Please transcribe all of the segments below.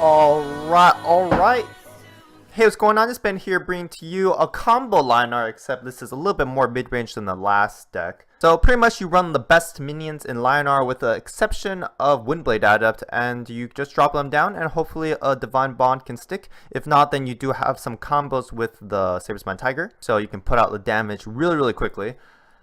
Alright. Hey, what's going on? It's Ben here bringing to you a combo Lyonar, except this is a little bit more mid-range than the last deck. So pretty much you run the best minions in Lyonar with the exception of Windblade Adept, and you just drop them down and hopefully a Divine Bond can stick. If not, then you do have some combos with the Saberspine Tiger, so you can put out the damage really quickly.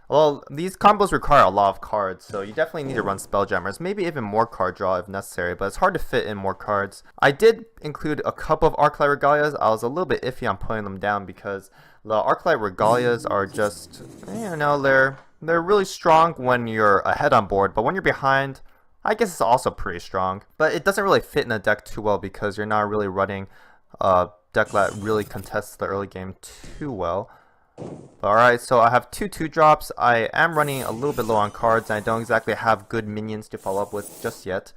Well, these combos require a lot of cards, so you definitely need to run Spelljammers, maybe even more card draw if necessary, but it's hard to fit in more cards. I did include a couple of Arclight Regalias. I was a little bit iffy on putting them down because the Arclight Regalias are just, you know, they're really strong when you're ahead on board, but when you're behind, I guess it's also pretty strong. But it doesn't really fit in a deck too well because you're not really running a deck that really contests the early game too well. Alright, so I have two 2-drops. I am running a little bit low on cards and I don't exactly have good minions to follow up with just yet.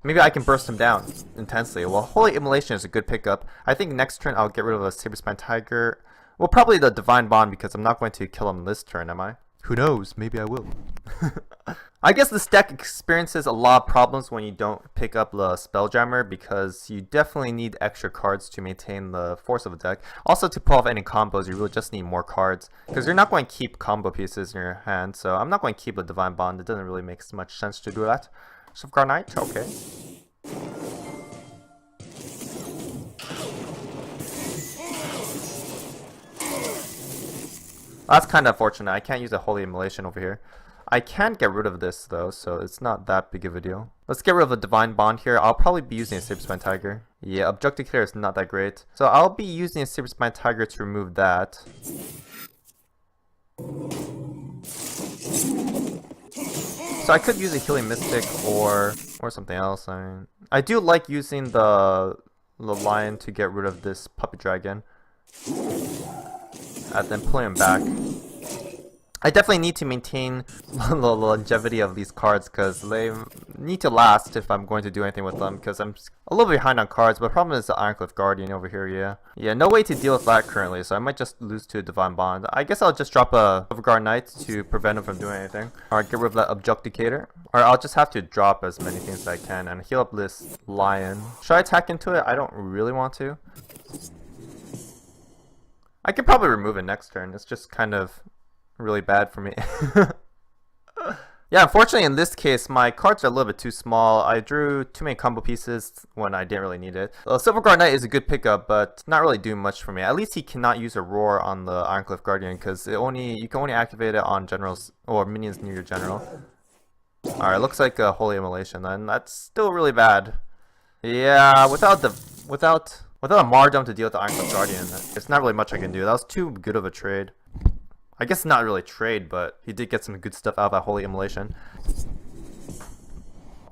Maybe I can burst them down intensely. Well, Holy Immolation is a good pickup. I think next turn I'll get rid of a Saberspine Tiger. Well, probably the Divine Bond because I'm not going to kill him this turn, am I? Who knows? Maybe I will. I guess this deck experiences a lot of problems when you don't pick up the Spelljammer because you definitely need extra cards to maintain the force of the deck. Also, to pull off any combos, you really just need more cards because you're not going to keep combo pieces in your hand. So I'm not going to keep a Divine Bond. It doesn't really make much sense to do that. Safeguard Knight, okay. That's kind of unfortunate. I can't use a Holy Immolation over here. I can get rid of this though, so it's not that big of a deal. Let's get rid of the Divine Bond here. I'll probably be using a Saberspine Tiger. Yeah, Objectificator is not that great. So I'll be using a Saberspine Tiger to remove that. So I could use a Healing Mystic or something else. I do like using the Lion to get rid of this Puppet Dragon. And then pulling him back. I definitely need to maintain the longevity of these cards because they need to last if I'm going to do anything with them because I'm a little behind on cards, but the problem is the Ironclad Guardian over here, yeah. Yeah, no way to deal with that currently, so I might just lose to a Divine Bond. I guess I'll just drop a Safeguard Knight to prevent him from doing anything. Alright, get rid of that Objectificator. Or I'll just have to drop as many things as I can and heal up this Lion. Should I attack into it? I don't really want to. I can probably remove it next turn. It's just kind of really bad for me. Yeah, unfortunately in this case my cards are a little bit too small. I drew too many combo pieces when I didn't really need it. Silverguard Knight is a good pickup, but not really doing much for me. At least he cannot use a Roar on the Ironclad Guardian because you can only activate it on generals or minions near your general. Alright, looks like a Holy Immolation then. That's still really bad. Yeah, without a Mardome to deal with the Ironclad Guardian, there's not really much I can do. That was too good of a trade. I guess not really trade, but he did get some good stuff out of that Holy Immolation.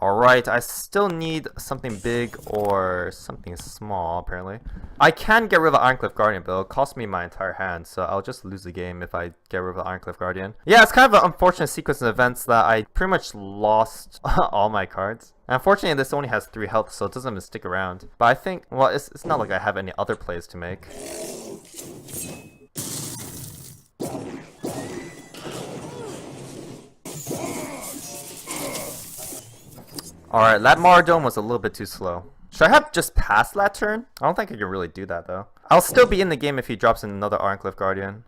Alright, I still need something big or something small, apparently. I can get rid of the Ironclad Guardian, but it'll cost me my entire hand, so I'll just lose the game if I get rid of the Ironclad Guardian. Yeah, it's kind of an unfortunate sequence of events that I pretty much lost all my cards. And unfortunately, this only has 3 health, so it doesn't even stick around. But I think, well, it's not like I have any other plays to make. Alright, that Mardome was a little bit too slow. Should I have just passed that turn? I don't think I can really do that though. I'll still be in the game if he drops in another Ironclad Guardian.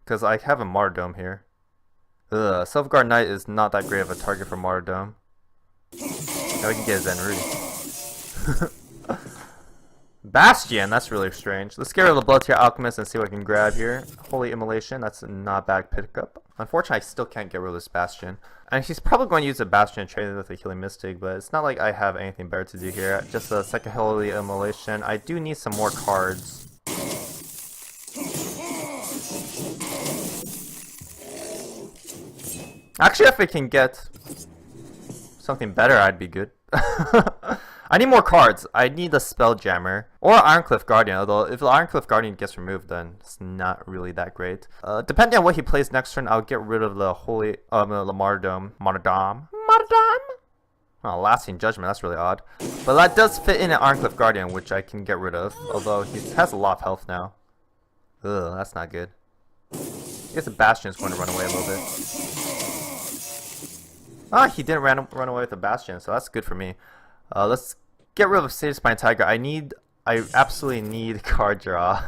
Because I have a Mardome here. Ugh, Silverguard Knight is not that great of a target for Mardome. Now we can get Zenru. Bastion, that's really strange. Let's get rid of the Blood Tier Alchemist and see what I can grab here. Holy Immolation, that's not a bad pickup. Unfortunately, I still can't get rid of this Bastion. And he's probably going to use a Bastion and trade it with a Healing Mystic, but it's not like I have anything better to do here. Just a second Holy Immolation. I do need some more cards. Actually, if I can get something better, I'd be good. I need more cards. I need a Spelljammer or Ironclad Guardian, although if the Ironclad Guardian gets removed, then it's not really that great. Depending on what he plays next turn, I'll get rid of the Holy the Mardome. Oh, Lasting Judgment, that's really odd. But that does fit in an Ironclad Guardian, which I can get rid of, although he has a lot of health now. Ugh, that's not good. I guess the Bastion is going to run away a little bit. Ah, he didn't run away with the Bastion, so that's good for me. Let's get rid of Sage Spine Tiger. I absolutely need card draw.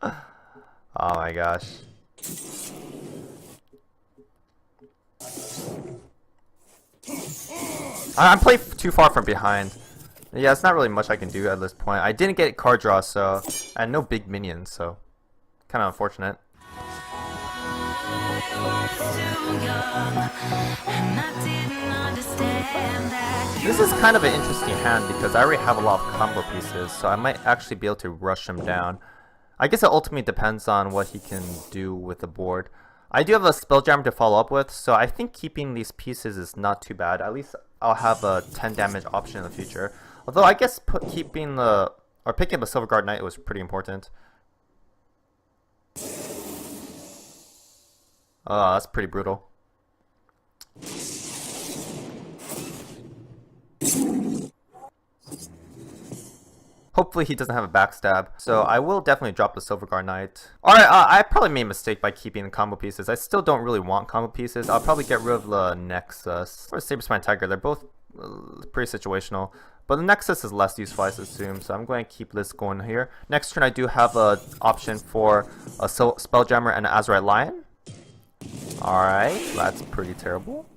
Oh my gosh. I'm playing too far from behind. Yeah, it's not really much I can do at this point. I didn't get card draw, so I had no big minions, so kind of unfortunate. This is kind of an interesting hand because I already have a lot of combo pieces, so I might actually be able to rush him down. I guess it ultimately depends on what he can do with the board. I do have a Spelljammer to follow up with, so I think keeping these pieces is not too bad. At least I'll have a 10 damage option in the future. Although I guess picking up a Silver Guard Knight was pretty important. Oh, that's pretty brutal. Hopefully he doesn't have a backstab, so I will definitely drop the Silver Guard Knight. Alright, I probably made a mistake by keeping the combo pieces. I still don't really want combo pieces. I'll probably get rid of the Nexus or Saber Spine Tiger. They're both pretty situational, but the Nexus is less useful, I assume, so I'm going to keep this going here. Next turn I do have an option for a Spelljammer and an Azurite Lion. Alright, that's pretty terrible.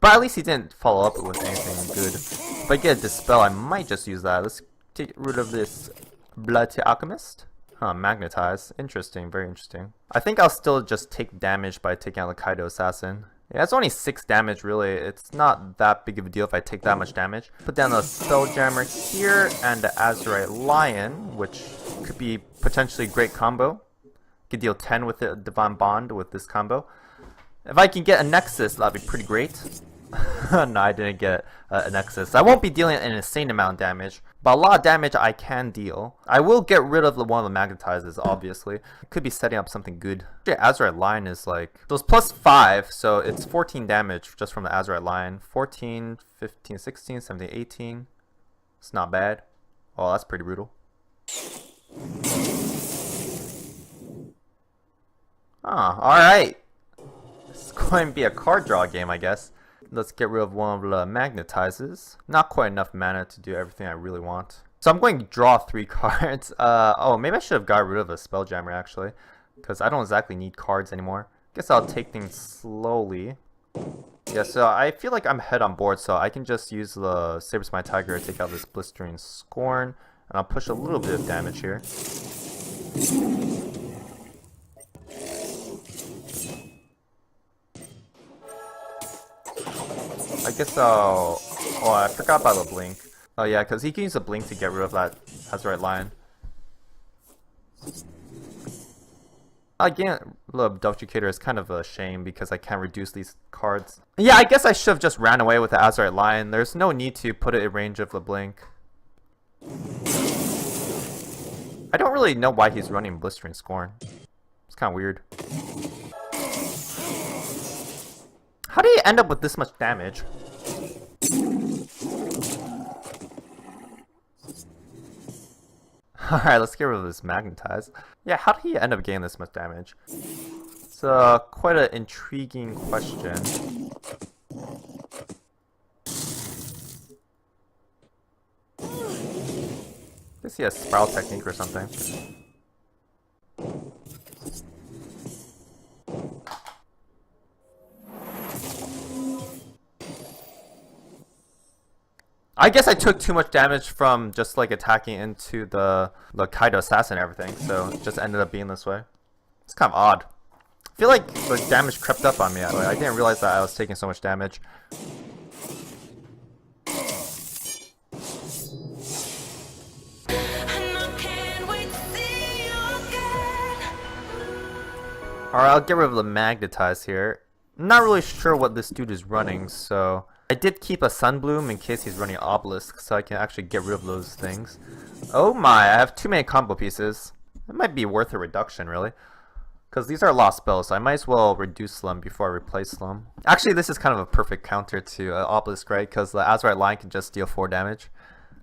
But at least he didn't follow up with anything good. If I get a Dispel, I might just use that. Let's get rid of this Blood to Alchemist. Huh, Magnetize. Interesting, very interesting. I think I'll still just take damage by taking out the Kaido Assassin. Yeah, it's only 6 damage really. It's not that big of a deal if I take that much damage. Put down the Spelljammer here and the Azurite Lion, which could be potentially a great combo. Could deal 10 with the Divine Bond with this combo. If I can get a Nexus, that'd be pretty great. No, I didn't get a Nexus. I won't be dealing an insane amount of damage, but a lot of damage I can deal. I will get rid of one of the Magnetizes, obviously. I could be setting up something good. The Azurite Lion is like... So it's plus 5, so it's 14 damage just from the Azurite Lion. 14, 15, 16, 17, 18. It's not bad. Oh, that's pretty brutal. Ah, alright. It's going to be a card draw game, I guess. Let's get rid of one of the Magnetizes. Not quite enough mana to do everything I really want. So I'm going to draw 3 cards. Oh, maybe I should have got rid of a Spelljammer actually, because I don't exactly need cards anymore. Guess I'll take things slowly. Yeah, so I feel like I'm ahead on board, so I can just use the Saber Spine Tiger to take out this Blistering Scorn, and I'll push a little bit of damage here. I guess I'll... Oh, I forgot about the Blink. Oh yeah, because he can use a Blink to get rid of that Azurite Lion. Again, the Duplicator is kind of a shame because I can't reduce these cards. Yeah, I guess I should have just ran away with the Azurite Lion. There's no need to put it in range of the Blink. I don't really know why he's running Blistering Scorn. It's kind of weird. How do you end up with this much damage? Alright, let's get rid of this Magnetize. Yeah, how did he end up getting this much damage? It's quite an intriguing question. Let's see a Spiral Technique or something. I guess I took too much damage from just like attacking into the Kaido Assassin and everything, so it just ended up being this way. It's kind of odd. I feel like the damage crept up on me. I didn't realize that I was taking so much damage. Alright, I'll get rid of the Magnetize here. I'm not really sure what this dude is running, so... I did keep a Sunbloom in case he's running Obelisk, so I can actually get rid of those things. Oh my, I have too many combo pieces. It might be worth a reduction, really. Because these are lost spells, so I might as well reduce them before I replace them. Actually, this is kind of a perfect counter to Obelisk, right? Because the Azurite Lion can just deal 4 damage.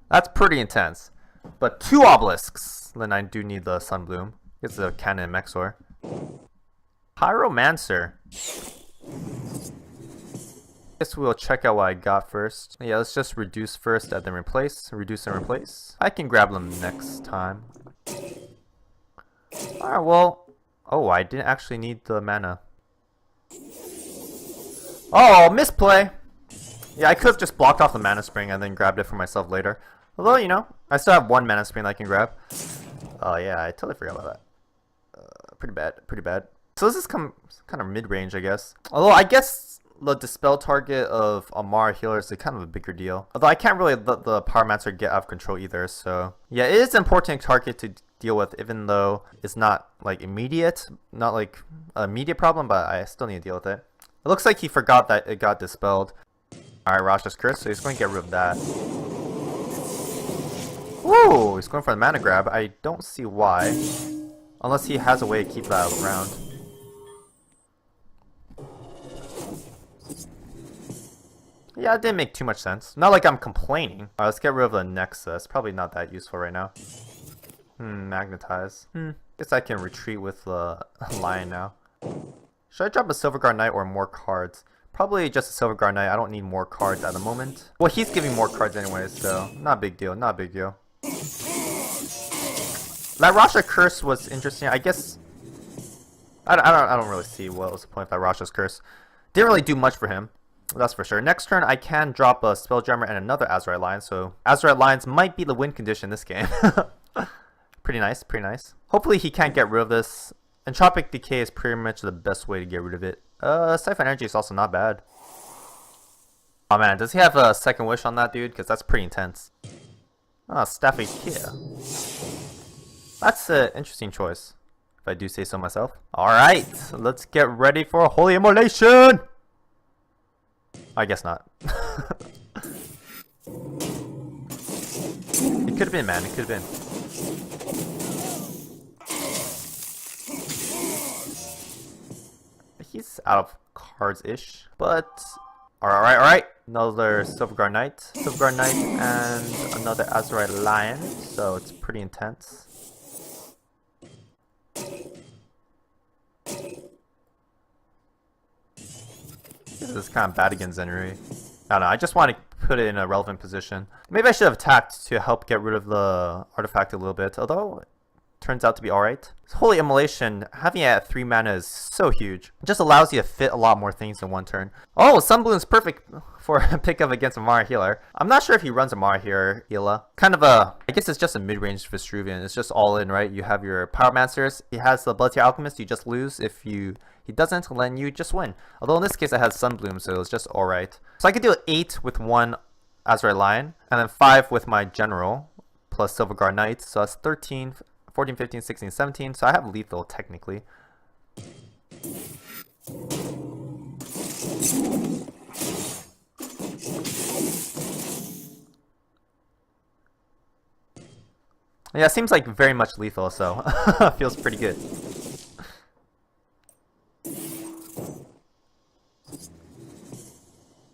That's pretty intense. But 2 Obelisks, then I do need the Sunbloom. It's a Cannon Mexor. Pyromancer. guess we'll check out what I got first. Yeah, let's just reduce first and then replace. Reduce and replace. I can grab them next time. Alright, well... Oh, I didn't actually need the mana. Oh, misplay! Yeah, I could have just blocked off the mana spring and then grabbed it for myself later. Although, you know, I still have one mana spring that I can grab. Oh yeah, I totally forgot about that. Pretty bad, pretty bad. So this is kind of mid-range, I guess. Although I guess the dispel target of Amara healer is kind of a bigger deal. Although I can't really let the Pyromancer get out of control either, so... Yeah, it is an important target to deal with, even though it's not, like, immediate. Not, like, an immediate problem, but I still need to deal with it. It looks like he forgot that it got dispelled. Alright, Rasha's Curse, so he's going to get rid of that. Woo! He's going for the mana grab. I don't see why. Unless he has a way to keep that around. Yeah, it didn't make too much sense. Not like I'm complaining. Alright, let's get rid of the Nexus. Probably not that useful right now. Magnetize. Guess I can retreat with the Lion now. Should I drop a Silverguard Knight or more cards? Probably just a Silverguard Knight. I don't need more cards at the moment. Well, he's giving more cards anyway, so not a big deal. Not a big deal. That Rasha Curse was interesting. I guess I don't really see what was the point of that Rasha's Curse. Didn't really do much for him. That's for sure. Next turn, I can drop a Spelljammer and another Azurite Lion, so Azurite Lions might be the win condition this game. Pretty nice, pretty nice. Hopefully he can't get rid of this. Entropic Decay is pretty much the best way to get rid of it. Siphon Energy is also not bad. Oh man, does he have a second wish on that dude? Because that's pretty intense. Oh, Staff Ikea. That's an interesting choice, if I do say so myself. Alright, let's get ready for Holy Immolation! I guess not. It could have been, man. It could have been. He's out of cards-ish, but... Alright. Another Silverguard Knight. Silverguard Knight and another Azurite Lion, so it's pretty intense. This is kind of bad against Zenry. I don't know, I just want to put it in a relevant position. Maybe I should have attacked to help get rid of the artifact a little bit, although it turns out to be alright. Holy Immolation, having it at 3 mana is so huge. It just allows you to fit a lot more things in one turn. Oh, Sunbloom's perfect for a pickup against Amara Healer. I'm not sure if he runs Amara here, Ila. Kind of a, I guess it's just a mid-range Vestruvian. It's just all in, right? You have your Pyromancers. He has the Bloodtear Alchemist. You just lose if he doesn't, then you just win. Although in this case I had Sunbloom, so it's just alright. So I could do 8 with 1 Azurite Lion, and then 5 with my General, plus Silverguard Knight, so that's 13, 14, 15, 16, 17, so I have lethal technically. Yeah, it seems like very much lethal, so feels pretty good.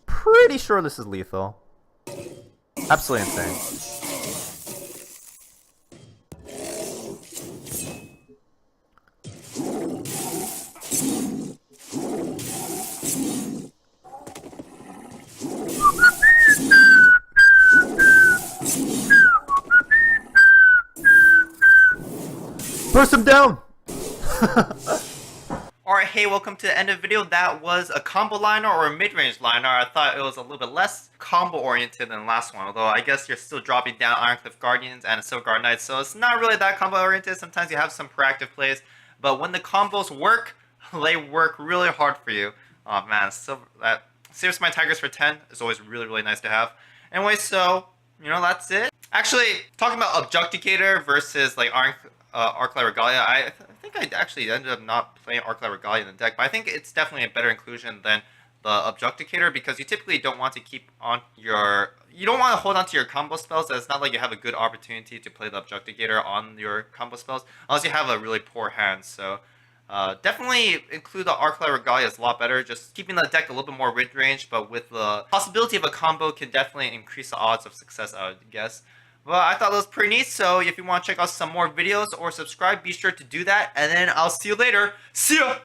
Pretty sure this is lethal. Absolutely insane. Burst him down! Alright, hey, welcome to the end of the video. That was a combo liner or a mid-range liner. I thought it was a little bit less combo-oriented than the last one, although I guess you're still dropping down Ironcliff Guardians and a Silverguard Knight, so it's not really that combo-oriented. Sometimes you have some proactive plays, but when the combos work, they work really hard for you. Oh man, that Saves My Tigers for 10 is always really, really nice to have. Anyway, so, you know, that's it. Actually, talking about Objecticator versus, like, Arclight Regalia, I think I actually ended up not playing Arclight Regalia in the deck, but I think it's definitely a better inclusion than the Objecticator, because you typically don't want to keep on your... You don't want to hold on to your combo spells, as it's not like you have a good opportunity to play the Objecticator on your combo spells, unless you have a really poor hand, so... definitely include the Arclight Regalia is a lot better, just keeping the deck a little bit more mid-range, but with the possibility of a combo can definitely increase the odds of success, I would guess. But I thought that was pretty neat, so if you want to check out some more videos or subscribe, be sure to do that, and then I'll see you later. See ya!